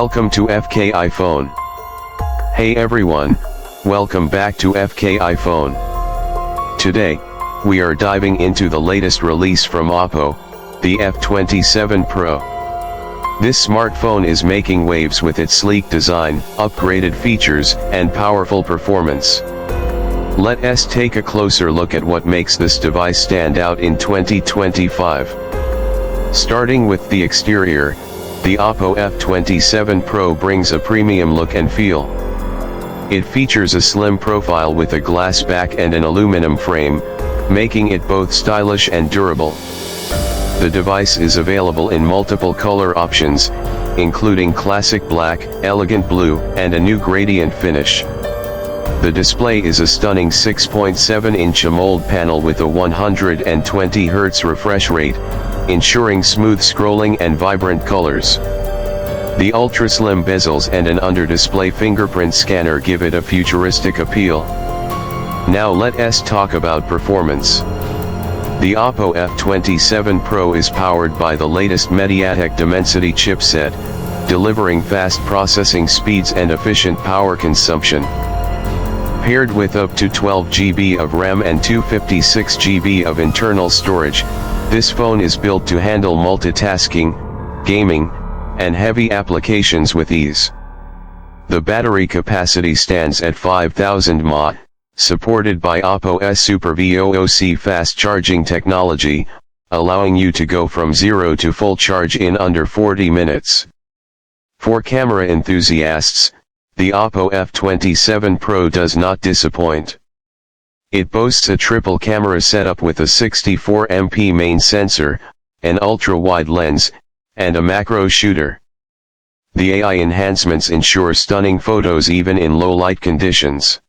Welcome to FK iPhone. Hey everyone, welcome back to FK iPhone. Today, we are diving into the latest release from Oppo, the F27 Pro. This smartphone is making waves with its sleek design, upgraded features, and powerful performance. Let us take a closer look at what makes this device stand out in 2025. Starting with the exterior, the Oppo F27 Pro brings a premium look and feel. It features a slim profile with a glass back and an aluminum frame, making it both stylish and durable. The device is available in multiple color options, including classic black, elegant blue, and a new gradient finish. The display is a stunning 6.7-inch AMOLED panel with a 120 Hz refresh rate, ensuring smooth scrolling and vibrant colors. The ultra-slim bezels and an under-display fingerprint scanner give it a futuristic appeal. Now let us talk about performance. The Oppo F27 Pro is powered by the latest MediaTek Dimensity chipset, delivering fast processing speeds and efficient power consumption. Paired with up to 12 GB of RAM and 256 GB of internal storage, this phone is built to handle multitasking, gaming, and heavy applications with ease. The battery capacity stands at 5000 mAh, supported by Oppo's Super VOOC fast charging technology, allowing you to go from zero to full charge in under 40 minutes. For camera enthusiasts, the Oppo F27 Pro does not disappoint. It boasts a triple camera setup with a 64MP main sensor, an ultra-wide lens, and a macro shooter. The AI enhancements ensure stunning photos even in low-light conditions.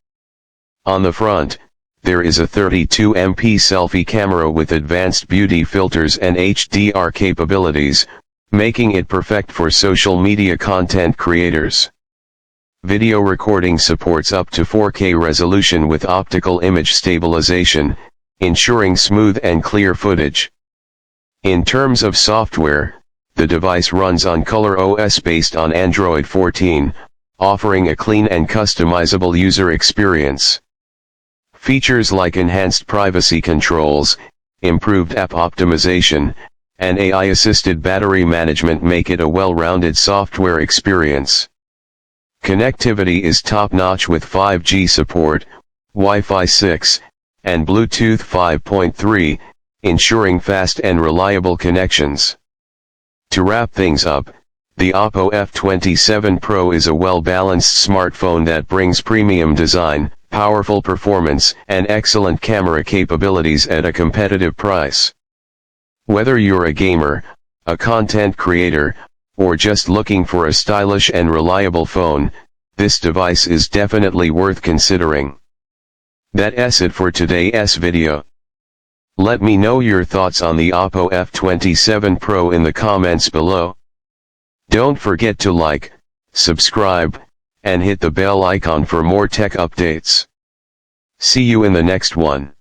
On the front, there is a 32MP selfie camera with advanced beauty filters and HDR capabilities, making it perfect for social media content creators. Video recording supports up to 4K resolution with optical image stabilization, ensuring smooth and clear footage. In terms of software, the device runs on ColorOS based on Android 14, offering a clean and customizable user experience. Features like enhanced privacy controls, improved app optimization, and AI-assisted battery management make it a well-rounded software experience. Connectivity is top-notch with 5G support, Wi-Fi 6, and Bluetooth 5.3, ensuring fast and reliable connections. To wrap things up, the Oppo F27 Pro is a well-balanced smartphone that brings premium design, powerful performance, and excellent camera capabilities at a competitive price. Whether you're a gamer, a content creator, or just looking for a stylish and reliable phone, this device is definitely worth considering. That's it for today's video. Let me know your thoughts on the Oppo F27 Pro in the comments below. Don't forget to like, subscribe, and hit the bell icon for more tech updates. See you in the next one.